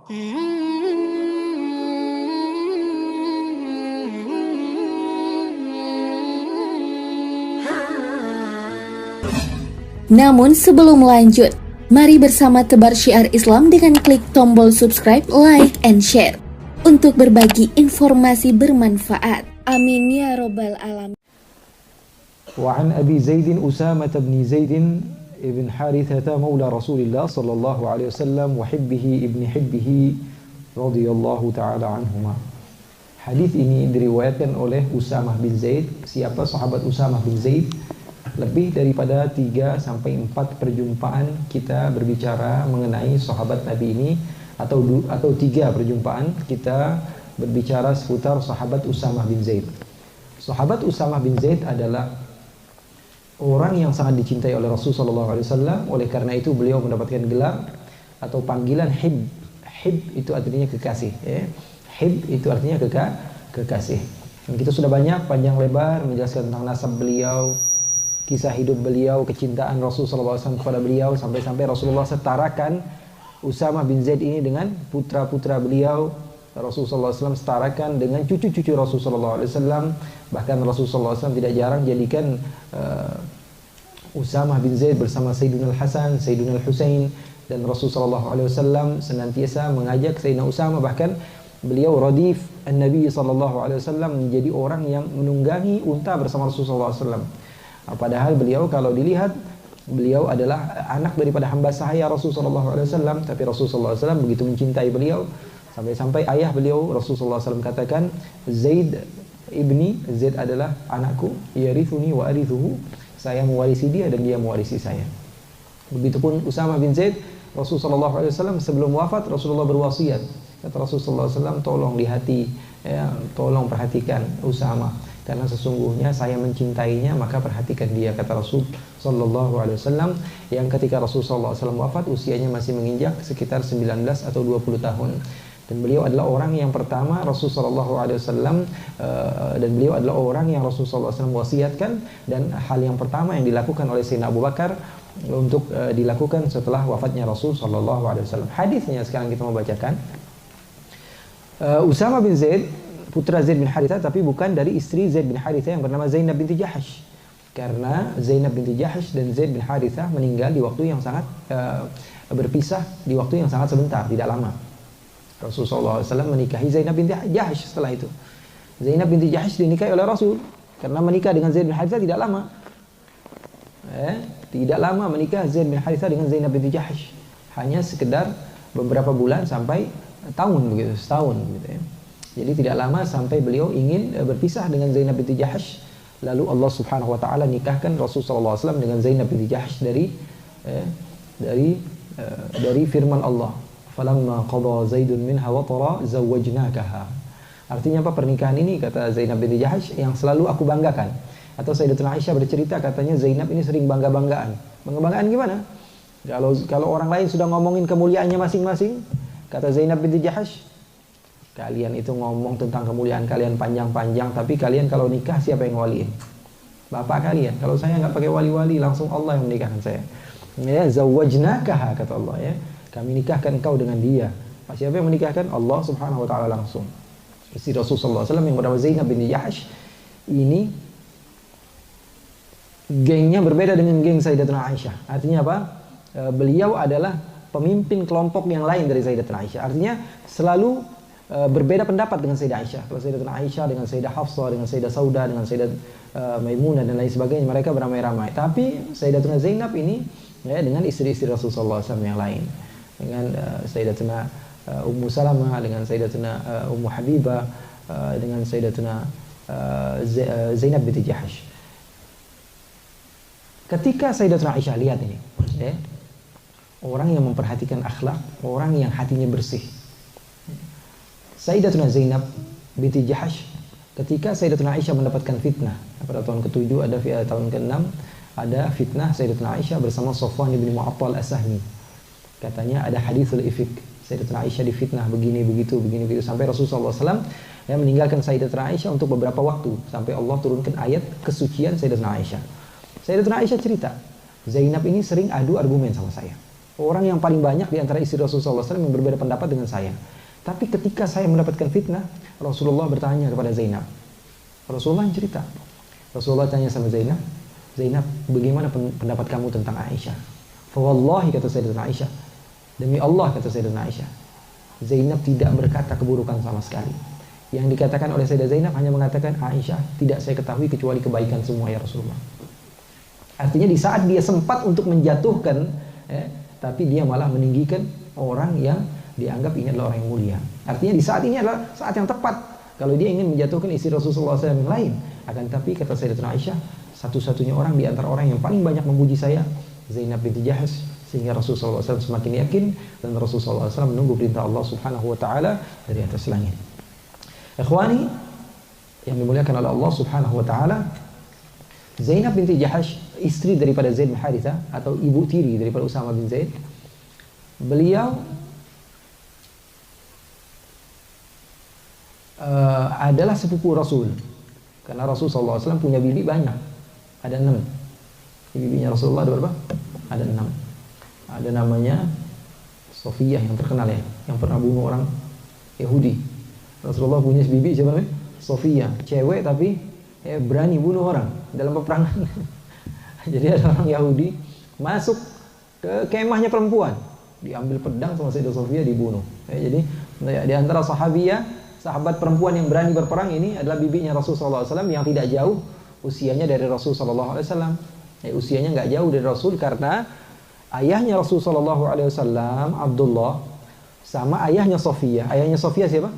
Namun sebelum lanjut, mari bersama tebar syiar Islam dengan klik tombol subscribe, like, and share untuk berbagi informasi bermanfaat. Amin ya robbal alamin. وعن أبي زيد أسامة بن زيد ابن حارثة مولى رسول الله صلى الله عليه وسلم وحبه ابن حبه رضي الله تعالى عنهما. Hadis ini diriwayatkan oleh Usamah bin Zaid. Siapa sahabat Usamah bin Zaid? Lebih daripada 3 sampai 4 perjumpaan kita berbicara mengenai sahabat Nabi ini, atau 3 perjumpaan kita berbicara seputar sahabat Usamah bin Zaid. Sahabat Usamah bin Zaid adalah orang yang sangat dicintai oleh Rasulullah SAW. Oleh karena itu beliau mendapatkan gelar atau panggilan Hib. Hib itu artinya kekasih, ya. Hib itu artinya kekasih. Dan kita sudah banyak panjang lebar menjelaskan tentang nasab beliau, kisah hidup beliau, kecintaan Rasulullah SAW kepada beliau, sampai-sampai Rasulullah setarakan Usamah bin Zaid ini dengan putra-putra beliau. Rasulullah SAW setarakan dengan cucu-cucu Rasulullah SAW. Bahkan Rasulullah SAW tidak jarang jadikan Usamah bin Zaid bersama Sayyidina Al-Hasan, Sayyidina Al-Husain, dan Rasulullah SAW senantiasa mengajak Sayyidina Usamah. Bahkan beliau radif An-Nabi SAW, menjadi orang yang menunggangi unta bersama Rasulullah SAW. Padahal beliau, kalau dilihat, beliau adalah anak daripada hamba sahaya Rasulullah SAW. Tapi Rasulullah SAW begitu mencintai beliau, sampai-sampai ayah beliau Rasulullah SAW katakan, Zaid ibni, Zaid adalah anakku, yarithuni wa arithuhu, saya mewarisi dia dan dia mewarisi saya. Begitupun Usamah bin Zaid. Rasulullah SAW sebelum wafat, Rasulullah berwasiat, kata Rasulullah SAW, tolong di hati, ya, tolong perhatikan Usamah, karena sesungguhnya saya mencintainya, maka perhatikan dia, kata Rasul Sallallahu Alaihi Wasallam, yang ketika Rasulullah SAW wafat usianya masih menginjak sekitar 19 atau 20 tahun. Dan beliau adalah orang yang pertama Rasulullah SAW, dan beliau adalah orang yang Rasulullah SAW wasiatkan, dan hal yang pertama yang dilakukan oleh Sayyidina Abu Bakar untuk dilakukan setelah wafatnya Rasul Sallallahu Alaihi Wasallam. Hadisnya sekarang kita mau bacakan. Usamah bin Zaid, putra Zaid bin Harithah, tapi bukan dari istri Zaid bin Harithah yang bernama Zainab binti Jahash. Karena Zainab binti Jahash dan Zaid bin Harithah meninggal di waktu yang sangat berpisah, di waktu yang sangat sebentar, tidak lama. Rasulullah SAW menikahi Zainab binti Jahash setelah itu. Zainab binti Jahash dinikahi oleh Rasul, karena menikah dengan Zaid bin Harithah tidak lama. Tidak lama menikah Zaid bin Harithah dengan Zainab binti Jahash, hanya sekedar beberapa bulan sampai tahun, begitu, setahun gitu ya. Jadi tidak lama sampai beliau ingin berpisah dengan Zainab binti Jahash. Lalu Allah Subhanahu wa taala nikahkan Rasulullah SAW dengan Zainab binti Jahash dari firman Allah, falamma qada Zaidun minha watara zawwajnakaha. Artinya apa pernikahan ini, kata Zainab binti Jahash, yang selalu aku banggakan. Atau Sayyidatuna Aisyah bercerita, katanya Zainab ini sering bangga-banggaan. Bangga-banggaan gimana? Kalau orang lain sudah ngomongin kemuliaannya masing-masing, kata Zainab binti Jahash, kalian itu ngomong tentang kemuliaan kalian panjang-panjang, tapi kalian kalau nikah siapa yang waliin? Bapak kalian. Kalau saya nggak pakai wali-wali, langsung Allah yang menikahkan saya. Ya, zawwajnakaha, kata Allah, ya. Kami nikahkan engkau dengan dia. Siapa yang menikahkan? Allah Subhanahu wa taala langsung. Istri Rasulullah SAW yang bernama Zainab binti Jahash ini gengnya berbeda dengan geng Sayyidatuna Aisyah. Artinya apa? Beliau adalah pemimpin kelompok yang lain dari Sayyidatuna Aisyah. Artinya selalu berbeda pendapat dengan Sayyidah Aisyah. Kalau Sayyidatuna Aisyah dengan Sayyidah Hafsah, dengan Sayyidah Sauda, dengan Sayyidat Maimunah dan lain sebagainya, mereka beramai-ramai. Tapi Sayyidatuna Zainab ini, ya, dengan istri-istri Rasulullah SAW yang lain, dengan Sayyidatuna Ummu Salamah, dengan Sayyidatuna Ummu Habibah, dengan Sayyidatuna Zainab binti Jahash. Ketika Sayyidatuna Aisyah lihat ini, ya, orang yang memperhatikan akhlak, orang yang hatinya bersih. Sayyidatuna Zainab binti Jahash, ketika Sayyidatuna Aisyah mendapatkan fitnah pada tahun ke-7, ada tahun ke-6, ada fitnah Sayyidatuna Aisyah bersama Safwan bin Mu'attal As-Sahmi. Katanya ada hadithul ifik, Sayyidatuna Aisyah difitnah begini begitu sampai Rasulullah SAW yang meninggalkan Sayyidatuna Aisyah untuk beberapa waktu sampai Allah turunkan ayat kesucian Sayyidatuna Aisyah. Sayyidatuna Aisyah cerita, Zainab ini sering adu argumen sama saya. Orang yang paling banyak di antara istri Rasulullah SAW yang berbeda pendapat dengan saya. Tapi ketika saya mendapatkan fitnah, Rasulullah bertanya kepada Zainab. Rasulullah yang cerita. Rasulullah tanya sama Zainab, Zainab, bagaimana pendapat kamu tentang Aisyah? Fawallahi, kata Sayyidatuna Aisyah, demi Allah, kata Sayyidatuna Aisyah, Zainab tidak berkata keburukan sama sekali. Yang dikatakan oleh Sayyidah Zainab hanya mengatakan, Aisyah, tidak saya ketahui kecuali kebaikan semua ya Rasulullah. Artinya di saat dia sempat untuk menjatuhkan, tapi dia malah meninggikan orang yang dianggap ini adalah orang yang mulia. Artinya di saat ini adalah saat yang tepat kalau dia ingin menjatuhkan istri Rasulullah SAW yang lain. Akan tapi kata Sayyidatuna Aisyah, satu-satunya orang di antara orang yang paling banyak memuji saya, Zainab binti Jahsh, sehingga Rasulullah SAW semakin yakin dan Rasulullah SAW menunggu perintah Allah Subhanahu wa taala dari atas langit. Ikhwani yang dimuliakan oleh Allah Subhanahu wa taala, Zainab binti Jahsh, istri daripada Zaid bin Haritha atau ibu tiri daripada Usama bin Zaid, beliau adalah sepupu Rasul. Karena Rasulullah SAW punya bibi banyak, ada 6. Bibinya Rasulullah ada berapa? Ada 6. Ada namanya Sofiyah yang terkenal ya, yang pernah bunuh orang Yahudi. Rasulullah punya bibi siapa namanya? Sofiyah, cewek tapi berani bunuh orang dalam peperangan. Jadi ada orang Yahudi masuk ke kemahnya perempuan, diambil pedang sama Sayyidah Sofiyah, dibunuh. Jadi di antara sahabiyah, sahabat perempuan yang berani berperang ini adalah bibinya Rasulullah SAW yang tidak jauh usianya dari Rasulullah SAW. Usianya nggak jauh dari Rasul karena ayahnya Rasulullah SAW, Abdullah, sama ayahnya Sofiyah. Ayahnya Sofiyah siapa?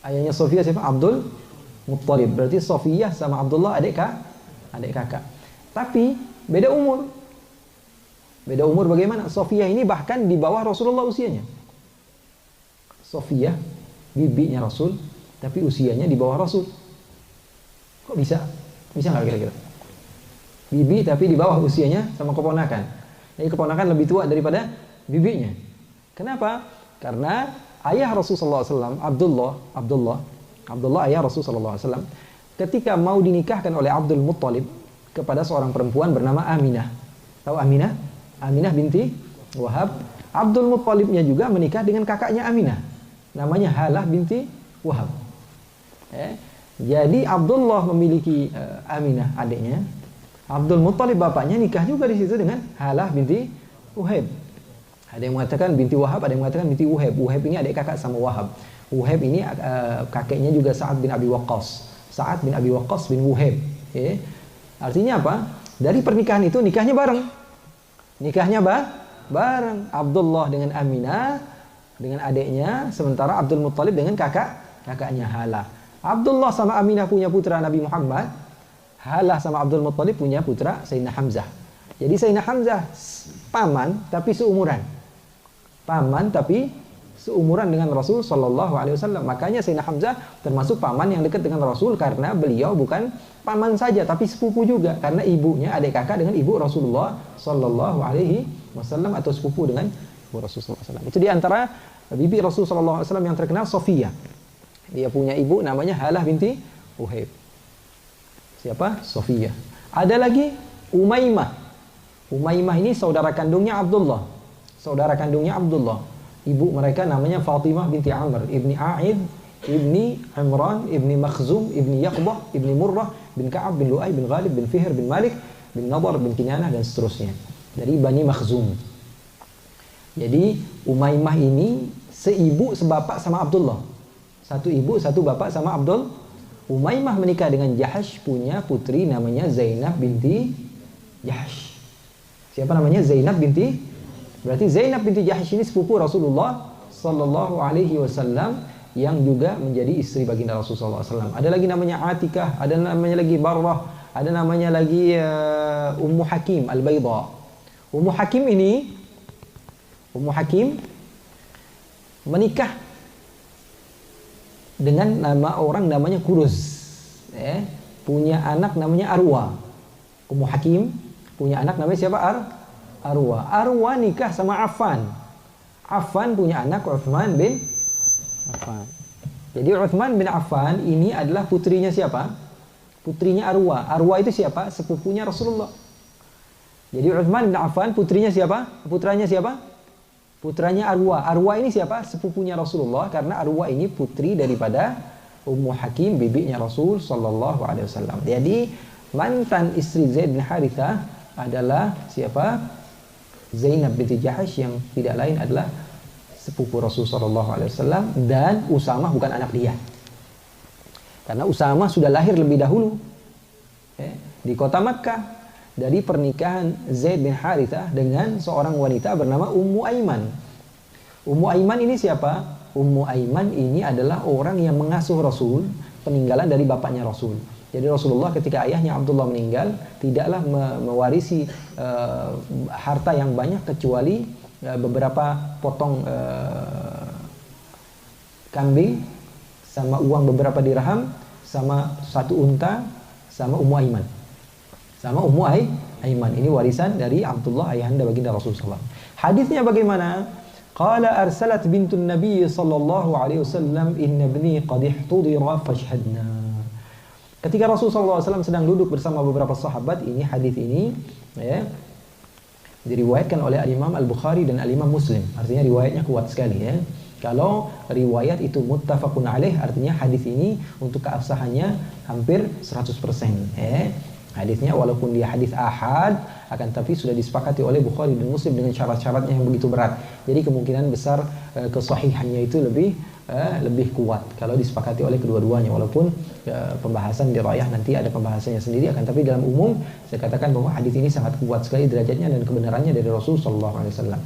Ayahnya Sofiyah siapa? Abdul Muttalib. Berarti Sofiyah sama Abdullah adik kakak. Tapi beda umur. Beda umur bagaimana? Sofiyah ini bahkan di bawah Rasulullah usianya. Sofiyah bibinya Rasul, tapi usianya di bawah Rasul. Kok bisa? Bisa nggak kira-kira? Bibi tapi di bawah usianya sama keponakan. Jadi keponakan lebih tua daripada bibinya. Kenapa? Karena ayah Rasulullah SAW, Abdullah ayah Rasulullah SAW, ketika mau dinikahkan oleh Abdul Muttalib kepada seorang perempuan bernama Aminah. Tahu Aminah? Aminah binti Wahab. Abdul Muttalibnya juga menikah dengan kakaknya Aminah, namanya Halah binti Wahab. Jadi Abdullah memiliki Aminah adiknya. Abdul Muttalib bapaknya nikah juga di situ dengan Halah binti Wahab. Ada yang mengatakan binti Wahab, ada yang mengatakan binti Wahab. Wahab ini adik kakak sama Wahab. Wahab ini kakeknya juga Sa'ad bin Abi Waqqas. Sa'ad bin Abi Waqqas bin Wahab. Artinya apa? Dari pernikahan itu nikahnya bareng. Nikahnya bareng. Abdullah dengan Aminah dengan adiknya, sementara Abdul Muttalib dengan kakaknya Halah. Abdullah sama Aminah punya putra Nabi Muhammad. Halah sama Abdul Muttalib punya putra Sayyidina Hamzah. Jadi Sayyidina Hamzah paman tapi seumuran. Dengan Rasul Sallallahu Alaihi Wasallam. Makanya Sayyidina Hamzah termasuk paman yang dekat dengan Rasul karena beliau bukan paman saja tapi sepupu juga, karena ibunya adik kakak dengan ibu Rasulullah Sallallahu Alaihi Wasallam atau sepupu dengan ibu Rasulullah SAW. Itu diantara bibi Rasul Sallallahu Alaihi Wasallam yang terkenal, Sofiyah. Dia punya ibu namanya Halah binti Wahab. Siapa? Sofiyah. Ada lagi Umaymah. Umaymah ini saudara kandungnya Abdullah. Ibu mereka namanya Fatimah binti Amr, ibni A'id, ibni Imran, ibni Makhzum, ibni Yaqbah, ibni Murrah, bin Ka'ab, bin Lu'ay, bin Ghalib, bin Fihr, bin Malik, bin Nadar, bin Kinanah, dan seterusnya. Dari Bani Makhzum. Jadi Umaymah ini seibu sebapak sama Abdullah. Satu ibu, satu bapak sama Abdul. Umaymah menikah dengan Jahsh, punya putri namanya Zainab binti Jahsh. Siapa namanya? Zainab binti. Berarti Zainab binti Jahsh ini sepupu Rasulullah Sallallahu Alaihi Wasallam yang juga menjadi istri baginda Rasulullah SAW. Ada lagi namanya Atikah, ada namanya lagi Barrah, ada namanya lagi Ummu Hakim Al-Bayda. Ummu Hakim menikah dengan nama orang namanya Kuruz. Punya anak namanya Arwa. Ummu Hakim punya anak namanya siapa? Arwa. Arwa nikah sama Affan. Affan punya anak Uthman bin Affan. Jadi Uthman bin Affan ini adalah putrinya siapa? Putrinya Arwa. Arwa itu siapa? Sepupunya Rasulullah. Jadi Utsman bin Affan putrinya siapa? Putranya siapa? Putranya Arwa. Arwa ini siapa? Sepupunya Rasulullah, karena Arwa ini putri daripada Ummu Hakim, bibinya Rasul sallallahu alaihi wasallam. Jadi mantan istri Zaid bin Harithah adalah siapa? Zainab binti Jahash, yang tidak lain adalah sepupu Rasul sallallahu alaihi wasallam, dan Usamah bukan anak dia. Karena Usamah sudah lahir lebih dahulu di kota Makkah dari pernikahan Zaid bin Harithah dengan seorang wanita bernama Ummu Aiman. Ummu Aiman ini siapa? Ummu Aiman ini adalah orang yang mengasuh Rasul, peninggalan dari bapaknya Rasul. Jadi Rasulullah ketika ayahnya Abdullah meninggal, tidaklah mewarisi harta yang banyak kecuali beberapa potong kambing, sama uang beberapa dirham, sama satu unta, sama Ummu Aiman. Sama Ummu Aiman. Ini warisan dari Abdullah, ayahanda baginda Rasulullah SAW. Hadisnya bagaimana? Qala arsalat bintun Nabi sallallahu alaihi wasallam, inna ibni qad ihtudira fashhadna. Ketika Rasulullah SAW sedang duduk bersama beberapa sahabat, ini hadis ini ya, diriwayatkan oleh Imam Al-Bukhari dan Imam Muslim. Artinya riwayatnya kuat sekali ya. Kalau riwayat itu muttafaqun alaih, artinya hadis ini untuk keabsahannya hampir 100% ya. Hadisnya walaupun dia hadis ahad, akan tapi sudah disepakati oleh Bukhari dan Muslim dengan syarat-syaratnya yang begitu berat. Jadi kemungkinan besar kesahihannya itu lebih kuat kalau disepakati oleh kedua-duanya. Walaupun pembahasan dirayah nanti ada pembahasannya sendiri, akan tapi dalam umum saya katakan bahwa hadis ini sangat kuat sekali derajatnya dan kebenarannya dari Rasul sallallahu alaihi wasallam.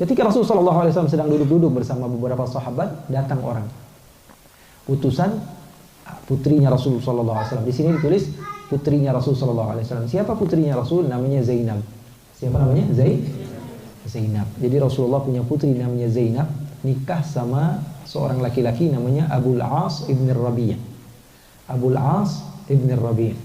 Ketika Rasul sallallahu alaihi wasallam sedang duduk-duduk bersama beberapa sahabat, datang orang, utusan putrinya Rasul sallallahu alaihi wasallam. Di sini ditulis putrinya Rasul sallallahu alaihi wasallam. Siapa putrinya Rasul? Namanya Zainab. Siapa namanya? Zainab. Jadi Rasulullah punya putri namanya Zainab, nikah sama seorang laki-laki namanya Abul As ibn Rabi'. Abul As ibn Rabi'.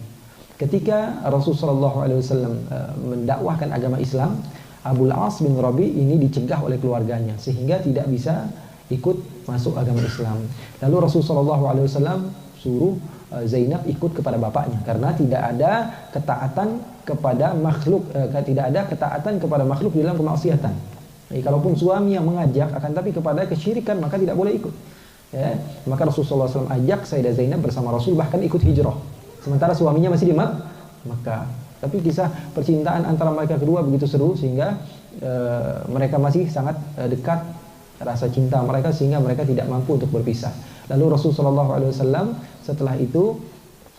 Ketika Rasul sallallahu alaihi wasallam mendakwahkan agama Islam, Abul As bin Rabi' ini dicegah oleh keluarganya sehingga tidak bisa ikut masuk agama Islam. Lalu Rasul sallallahu alaihi wasallam suruh Zainab ikut kepada bapaknya, karena tidak ada ketaatan kepada makhluk, tidak ada ketaatan kepada makhluk di dalam kemaksiatan. Jadi, kalaupun suami yang mengajak, akan tapi kepada kesyirikan, maka tidak boleh ikut. Ya, maka Rasulullah SAW ajak Sayyidah Zainab bersama Rasul, bahkan ikut hijrah. Sementara suaminya masih di Makkah. Tapi kisah percintaan antara mereka kedua begitu seru sehingga mereka masih sangat dekat rasa cinta mereka, sehingga mereka tidak mampu untuk berpisah. Lalu Rasulullah SAW setelah itu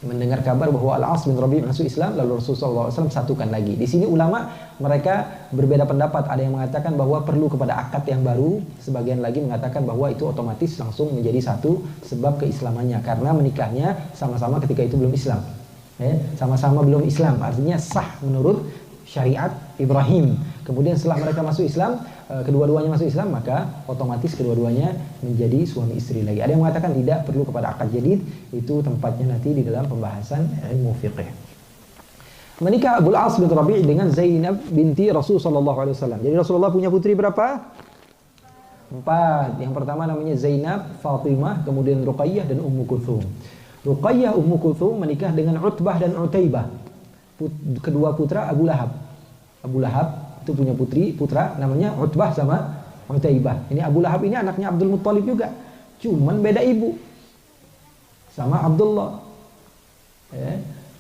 mendengar kabar bahwa Al-As bin Rabi' masuk Islam, lalu Rasulullah SAW satukan lagi. Di sini ulama mereka berbeda pendapat. Ada yang mengatakan bahwa perlu kepada akad yang baru, sebagian lagi mengatakan bahwa itu otomatis langsung menjadi satu sebab keislamannya, karena menikahnya sama-sama ketika itu belum Islam. Sama-sama belum Islam, artinya sah menurut syariat Ibrahim. Kemudian setelah mereka masuk Islam, kedua-duanya masuk Islam, maka otomatis kedua-duanya menjadi suami istri lagi. Ada yang mengatakan tidak perlu kepada akad jadid, itu tempatnya nanti di dalam pembahasan ilmu fiqh. Menikah Abul As bin Rabi' dengan Zainab binti Rasul sallallahu alaihi wasallam. Jadi Rasulullah punya putri berapa? 4. Yang pertama namanya Zainab, Fatimah, kemudian Ruqayyah dan Ummu Kulthum. Ruqayyah Ummu Kulthum menikah dengan Utbah dan Utaibah, kedua putra Abu Lahab. Abu Lahab itu punya putra namanya Utbah sama Utaibah. Ini Abu Lahab ini anaknya Abdul Muttalib juga, cuman beda ibu sama Abdullah.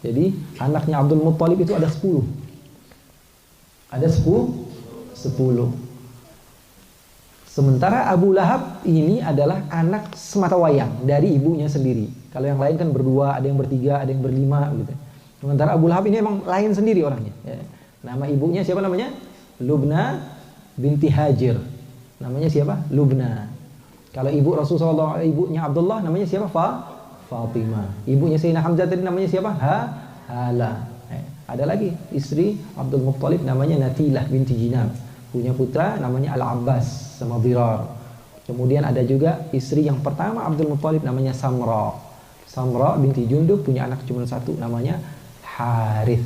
Jadi anaknya Abdul Muttalib itu ada 10. Ada 10. Sementara Abu Lahab ini adalah anak sematawayang dari ibunya sendiri. Kalau yang lain kan berdua, ada yang bertiga, ada yang berlima gitu. Sementara Abu Lahab ini emang lain sendiri orangnya. Nama ibunya siapa namanya? Lubna binti Hajir. Namanya siapa? Lubna. Kalau ibu Rasulullah, ibunya Abdullah, namanya siapa? Fatimah. Ibunya Sayyidina Hamzah tadi namanya siapa? Hala. Ada lagi istri Abdul Muttalib namanya Natilah binti Jinab. Punya putra namanya Al-Abbas sama Dirar. Kemudian ada juga istri yang pertama Abdul Muttalib namanya Samra. Samra binti Jundub, punya anak cuma satu namanya Harith.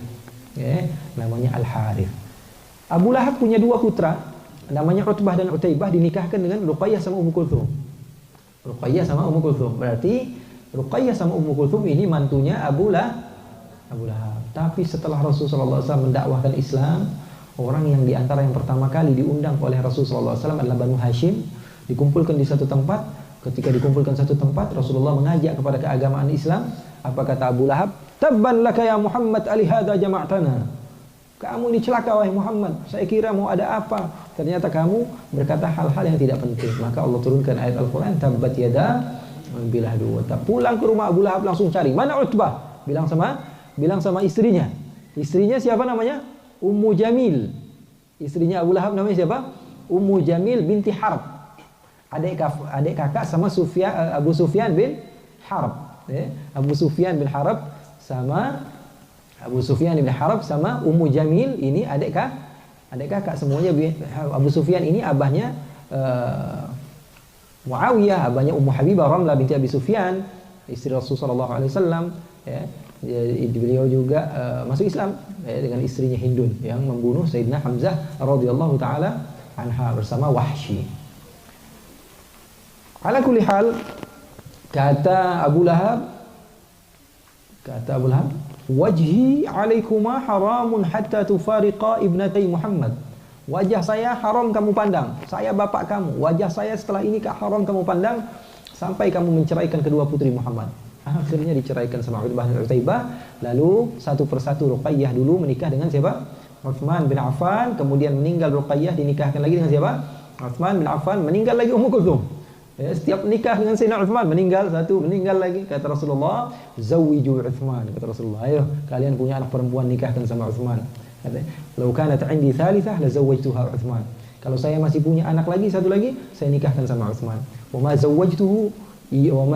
Namanya Al-Harith. Abu Lahab punya 2 putra namanya Utbah dan Utaibah, dinikahkan dengan Ruqayyah sama Ummu Kulthum. Ruqayyah sama Ummu Kulthum. Berarti Ruqayyah sama Ummu Kulthum ini mantunya Abu Abu Lahab. Tapi setelah Rasulullah SAW mendakwahkan Islam, orang yang diantara yang pertama kali diundang oleh Rasulullah SAW adalah Banu Hashim, dikumpulkan di satu tempat. Ketika dikumpulkan satu tempat, Rasulullah mengajak kepada keagamaan Islam. Apa kata Abu Lahab? Tabban laka ya Muhammad alihada jama'tana. Kamu ini celaka wahai Muhammad. Saya kira mau ada apa? Ternyata kamu berkata hal-hal yang tidak penting. Maka Allah turunkan ayat Al-Quran, tabbat yada bilah dua. Pulang ke rumah Abu Lahab langsung cari. Mana Utbah? Bilang sama istrinya. Istrinya siapa namanya? Ummu Jamil. Istrinya Abu Lahab namanya siapa? Ummu Jamil binti Harb. Adik kakak sama Abu Sufyan bin Harb. Abu Sufyan bin Harb sama Ummu Jamil ini adik kakak semuanya. Abu Sufyan ini abahnya Muawiyah, abahnya Ummu Habibah Ramlah binti Abi Sufyan, istri Rasulullah SAW. Ya, beliau juga masuk Islam dengan istrinya Hindun yang membunuh Sayyidina Hamzah radhiyallahu taala anha bersama Wahsy. Ala kulli hal, kata Abu Lahab, wajhi alaikuma haramun hatta tufariqa ibnatai Muhammad. Wajah saya haram kamu pandang, saya bapak kamu. Wajah saya setelah ini haram kamu pandang sampai kamu menceraikan kedua putri Muhammad. Akhirnya diceraikan sama Utbah bin Utaibah. Lalu satu persatu Ruqayyah dulu menikah dengan siapa? Utsman bin Affan. Kemudian meninggal Ruqayyah, dinikahkan lagi dengan siapa? Utsman bin Affan. Meninggal lagi Ummu Kulthum. Ya, setiap nikah dengan Sayyidina Utsman meninggal satu, meninggal lagi. Kata Rasulullah, zawwiju Utsman. Kata Rasulullah, ayo kalian punya anak perempuan nikahkan sama Utsman. Kata, "Lau kanat 'indi thalithah la zawwajtuha Utsman." Kalau saya masih punya anak lagi, satu lagi, saya nikahkan sama Utsman. Wa ma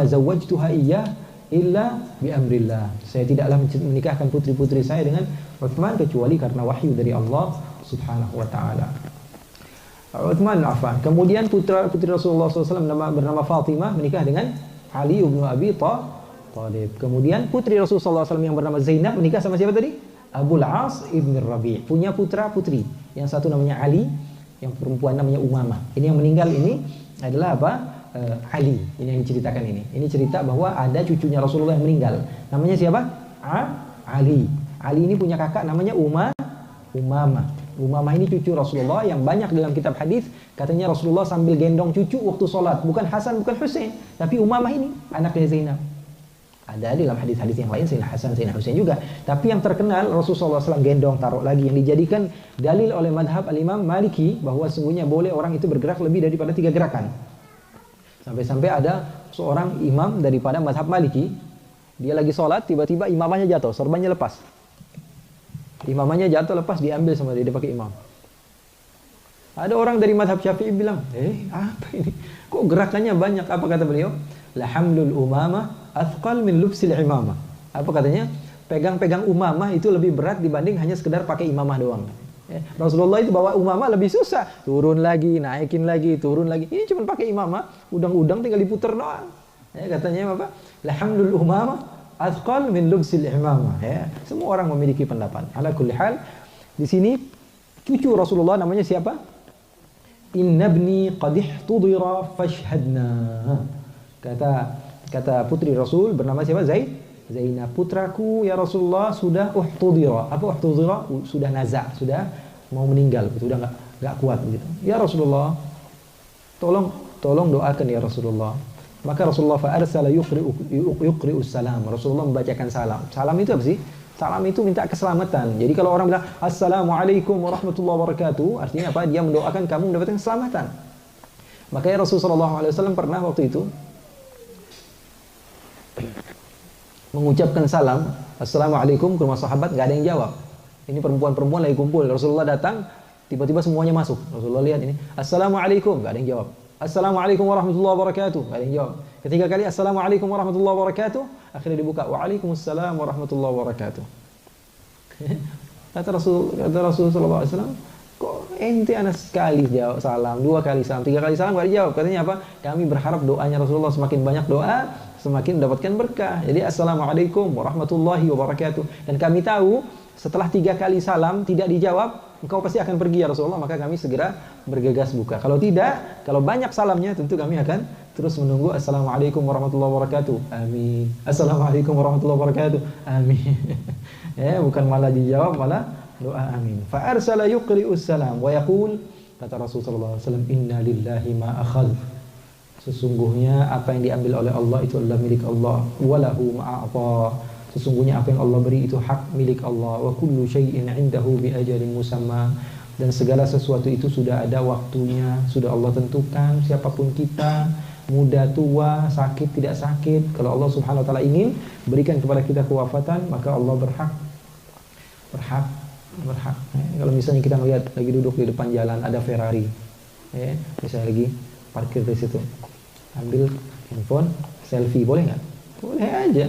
zawwajtuha iyyah illa bi amrillah. Saya tidaklah menikahkan putri-putri saya dengan Utsman kecuali karena wahyu dari Allah Subhanahu wa taala. Utsman bin Affan. Kemudian putri Rasulullah SAW bernama Fatimah menikah dengan Ali bin Abi Thalib. Kemudian putri Rasulullah SAW yang bernama Zainab menikah sama siapa tadi? Abul As ibn Rabi'. Punya putra-putri. Yang satu namanya Ali, yang perempuan namanya Umamah. Ini yang meninggal ini adalah apa? Ali. Ini yang diceritakan ini. Ini cerita bahwa ada cucunya Rasulullah yang meninggal. Namanya siapa? Ali. Ali ini punya kakak namanya Umamah. Umamah ini cucu Rasulullah yang banyak dalam kitab hadis. Katanya Rasulullah sambil gendong cucu waktu sholat. Bukan Hasan, bukan Husain, tapi Umamah ini anaknya Zainab. Ada dalam hadis-hadis yang lain Sayyidina Hasan, Sayyidina Husain juga. Tapi yang terkenal Rasulullah SAW gendong, taruh lagi, yang dijadikan dalil oleh madhab al-Imam Maliki bahwa sungguhnya boleh orang itu bergerak lebih daripada 3 gerakan. Sampai-sampai ada seorang imam daripada madhab Maliki, dia lagi sholat, tiba-tiba imamahnya jatuh, sorbannya lepas. Imamahnya jatuh, lepas, diambil sama dia pakai imam. Ada orang dari madhab Syafi'i bilang, apa ini? Kok gerakannya banyak? Apa kata beliau? La hamlul umamah athqal min lubsil imamah. Apa katanya? Pegang-pegang umamah itu lebih berat dibanding hanya sekedar pakai imamah doang. Rasulullah itu bawa umamah lebih susah. Turun lagi, naikin lagi, turun lagi. Ini cuma pakai imamah, udang-udang tinggal diputer doang. Katanya apa? La hamlul umamah athqal min lubsil imamah. Semua orang memiliki pendapat. Ala kulli hal, di sini cucu Rasulullah namanya siapa? Inna ibni qad ihtudira fashhadna. Kata putri Rasul bernama siapa? Zainab. Putraku ya Rasulullah sudah uhtudira. Apa uhtudira? Sudah nazak, sudah mau meninggal, sudah enggak kuat begitu. Ya Rasulullah, tolong doakan ya Rasulullah. Maka Rasulullah fa'arsala yuqri'us salam. Rasulullah membacakan salam. Salam itu apa sih? Salam itu minta keselamatan. Jadi kalau orang bilang Assalamualaikum warahmatullahi wabarakatuh, artinya apa? Dia mendoakan kamu mendapatkan keselamatan. Makanya Rasulullah SAW pernah waktu itu mengucapkan salam Assalamualaikum ke rumah sahabat, nggak ada yang jawab. Ini perempuan-perempuan lagi kumpul. Rasulullah datang, tiba-tiba semuanya masuk. Rasulullah lihat ini, Assalamualaikum, nggak ada yang jawab. Assalamualaikum warahmatullahi wabarakatuh, nggak ada yang jawab. Ketiga kali Assalamualaikum warahmatullahi wabarakatuh, akhirnya dibuka Waalaikumsalam warahmatullahi wabarakatuh. Kata Rasulullah SAW, kok ente anak sekali jawab salam, 2 kali salam, 3 kali salam nggak dijawab. Katanya apa? Kami berharap doanya Rasulullah semakin banyak doa, semakin mendapatkan berkah. Jadi Assalamualaikum warahmatullahi wabarakatuh. Dan kami tahu setelah 3 kali salam tidak dijawab, engkau pasti akan pergi ya Rasulullah, maka kami segera bergegas buka. Kalau tidak, kalau banyak salamnya tentu kami akan terus menunggu assalamualaikum warahmatullahi wabarakatuh, amin, assalamualaikum warahmatullahi wabarakatuh, amin. Ya, bukan malah dijawab, malah doa amin. Fa arsala yuqri'us salam wa yaqul, kata Rasulullah SAW, inna lillahi ma akhadh, sesungguhnya apa yang diambil oleh Allah itu adalah milik Allah, walahu ma a'ta, sesungguhnya apa yang Allah beri itu hak milik Allah, wa kullu syai'in 'indahu bi ajalin musamma, dan segala sesuatu itu sudah ada waktunya, sudah Allah tentukan. Siapapun kita, muda tua, sakit tidak sakit, kalau Allah Subhanahu wa taala ingin berikan kepada kita kewafatan, maka Allah berhak. Kalau misalnya kita melihat lagi duduk di depan jalan ada Ferrari, misalnya lagi parkir di situ, ambil handphone, selfie, boleh nggak? Boleh aja.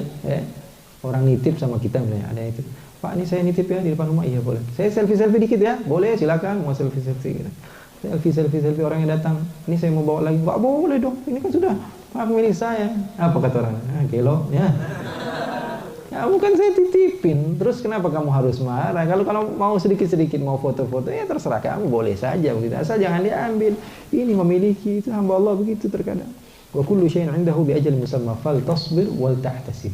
Orang nitip sama kita misalnya, ada itu, Pak, ini saya nitip ya di depan rumah, iya boleh. Saya selfie dikit ya, boleh, silakan mau selfie gitu. Selfie orang yang datang, ini saya mau bawa lagi, nggak boleh dong, ini kan sudah hak milik saya. Apa kata orang? Gelo ya. Ya bukan saya titipin, terus kenapa kamu harus marah? Kalau mau sedikit mau foto-foto, ya terserah kamu, boleh saja begitu. Asal jangan diambil. Ini memiliki, itu hamba Allah begitu terkadang. Wa kullu syai'in 'indahu bi ajalin musamma fal tasbir wal tahtasib.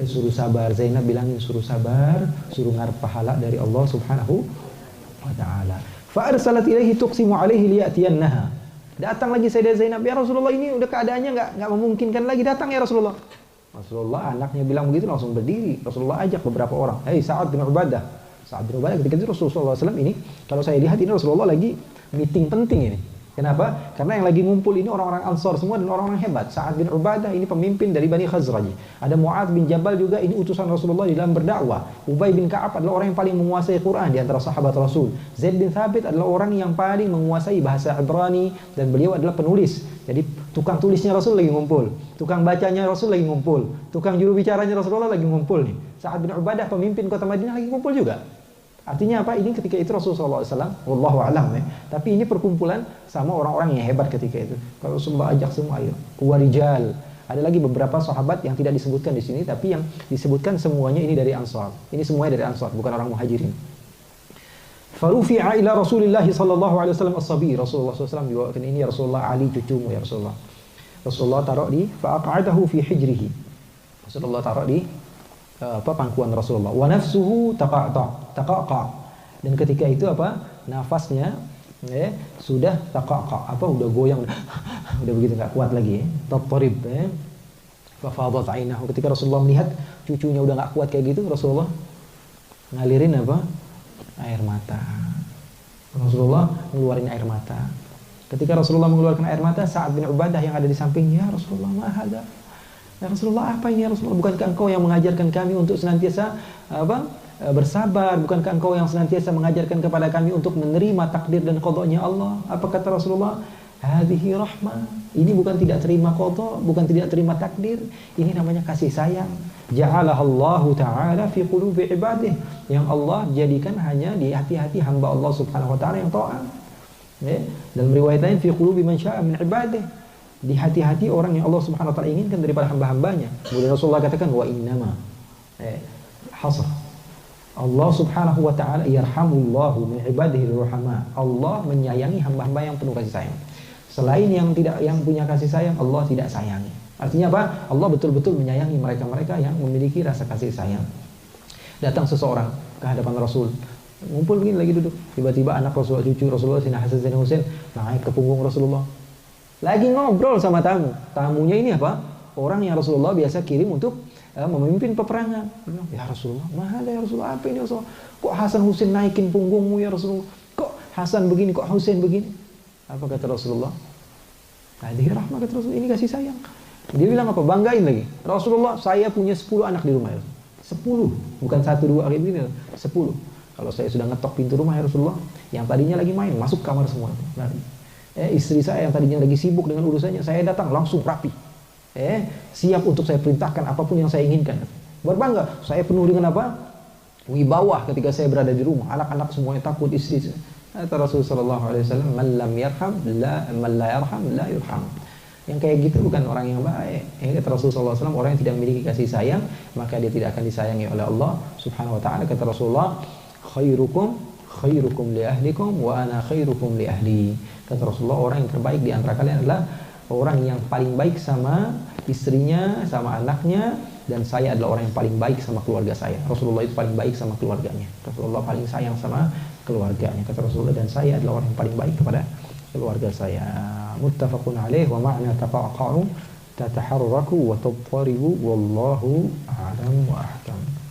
Suruh sabar, Zainab bilangin suruh sabar, suruh ngarep pahala dari Allah Subhanahu wa taala. Fa arsalat ilaihi tuqsimu alaihi liyatiyannaha. Datang lagi Sayyidah Zainab, ya Rasulullah, ini udah keadaannya enggak memungkinkan lagi, datang ya Rasulullah. Rasulullah anaknya bilang begitu langsung berdiri. Rasulullah ajak beberapa orang. Sa'ad bin Ubadah. Sa'ad bin Ubadah ketika itu Rasulullah SAW ini, kalau saya lihat ini Rasulullah lagi meeting penting ini. Kenapa? Karena yang lagi ngumpul ini orang-orang Ansar semua dan orang-orang hebat. Sa'ad bin Ubadah ini pemimpin dari Bani Khazraj. Ada Mu'adz bin Jabal juga, ini utusan Rasulullah di dalam berdakwah. Ubay bin Ka'ab adalah orang yang paling menguasai Quran di antara sahabat Rasul. Zaid bin Thabit adalah orang yang paling menguasai bahasa Ibrani dan beliau adalah penulis. Jadi tukang tulisnya Rasul lagi ngumpul, tukang bacanya Rasul lagi ngumpul, tukang juru bicaranya Rasulullah lagi ngumpul nih. Sa'ad bin Ubadah pemimpin kota Madinah lagi ngumpul juga. Artinya apa? Ini ketika itu Rasulullah SAW, wallahu a'lam ya. Tapi ini perkumpulan sama orang-orang yang hebat ketika itu. Kalau Rasulullah ajak semua, ayo. Warijal. Ada lagi beberapa sahabat yang tidak disebutkan di sini, tapi yang disebutkan semuanya ini dari Ansar. Ini semuanya dari Ansar, bukan orang Muhajirin. Farufi'a ila Rasulillah sallallahu alaihi wasallam as-sabi. Rasulullah SAW dibawakan ini, ya Rasulullah, Ali cucumu ya Rasulullah. Rasulullah taruh di fa'aq'adahu fi hijrihi. Rasulullah taruh di pangkuan Rasulullah. Wa nafsuhu taqaqa. Dan ketika itu nafasnya sudah taqaqa, udah goyang, udah begitu enggak kuat lagi, tattarib. Fa fadat 'ainahu. Ketika Rasulullah melihat cucunya udah enggak kuat kayak gitu, Rasulullah ngalirin air mata. Rasulullah ngeluarin air mata. Ketika Rasulullah mengeluarkan air mata, Sa'ad bin Ubadah yang ada di sampingnya, Rasulullah, ma hada? Ya Rasulullah, apa ini ya Rasulullah? Bukankah engkau yang mengajarkan kami untuk senantiasa bersabar? Bukankah engkau yang senantiasa mengajarkan kepada kami untuk menerima takdir dan qadanya Allah? Apa kata Rasulullah? Hadhihi rahmah. Ini bukan tidak terima qada, bukan tidak terima takdir. Ini namanya kasih sayang. Ja'alahallahu ta'ala fi qulubi ibadih. Yang Allah jadikan hanya di hati-hati hamba Allah Subhanahu wa taala yang taat. Dalam riwayat lain fi qulubi man syaa min ibadih. Di hati-hati orang yang Allah Subhanahu wa taala inginkan daripada hamba-hambanya. Kemudian Rasulullah katakan wa innama hasr. Allah Subhanahu wa taala yarhamullahu min ibadihi rahama. Allah menyayangi hamba-hamba yang penuh kasih sayang. Selain yang punya kasih sayang, Allah tidak sayangi. Artinya apa? Allah betul-betul menyayangi mereka-mereka yang memiliki rasa kasih sayang. Datang seseorang ke hadapan Rasul, ngumpul begini lagi duduk. Tiba-tiba anak Rasulullah, cucu Rasulullah, Sina Hasan dan Husain naik ke punggung Rasulullah. Lagi ngobrol sama tamu. Tamunya ini orang yang Rasulullah biasa kirim untuk memimpin peperangan. Ya Rasulullah, mahal ya Rasulullah, apa ini Rasulullah? Kok Hasan Husain naikin punggungmu ya Rasulullah? Kok Hasan begini, kok Husain begini? Apa kata Rasulullah? Hadhihi rahmah, kata Rasulullah, ini kasih sayang. Dia bilang apa? Banggain lagi. Rasulullah, saya punya 10 anak di rumah ya. 10, bukan 1 2 kayak begini, 10. Kalau saya sudah ngetok pintu rumah ya Rasulullah, yang tadinya lagi main masuk kamar semua. Istri saya yang tadinya lagi sibuk dengan urusannya, saya datang langsung rapi. Siap untuk saya perintahkan apapun yang saya inginkan. Berbangga, saya penuh dengan wibawa ketika saya berada di rumah. Anak-anak semuanya takut, istri. Kata Rasulullah sallallahu alaihi wasallam, "Man la yarham la yurham." Yang kayak gitu bukan orang yang baik. Kata Rasulullah SAW, orang yang tidak memiliki kasih sayang, maka dia tidak akan disayangi oleh Allah Subhanahu wa taala. Kata Rasulullah, khairukum li ahlikum wa ana khairukum li ahli. Kata Rasulullah, orang yang terbaik di antara kalian adalah orang yang paling baik sama istrinya, sama anaknya, dan saya adalah orang yang paling baik sama keluarga saya. Rasulullah itu paling baik sama keluarganya. Rasulullah paling sayang sama keluarganya. Kata Rasulullah, dan saya adalah orang yang paling baik kepada keluarga saya. Muttafaqun alaih wa ma'na taqa'qa'u tataharraku wa tattaribu wallahu a'lam wa ahkam.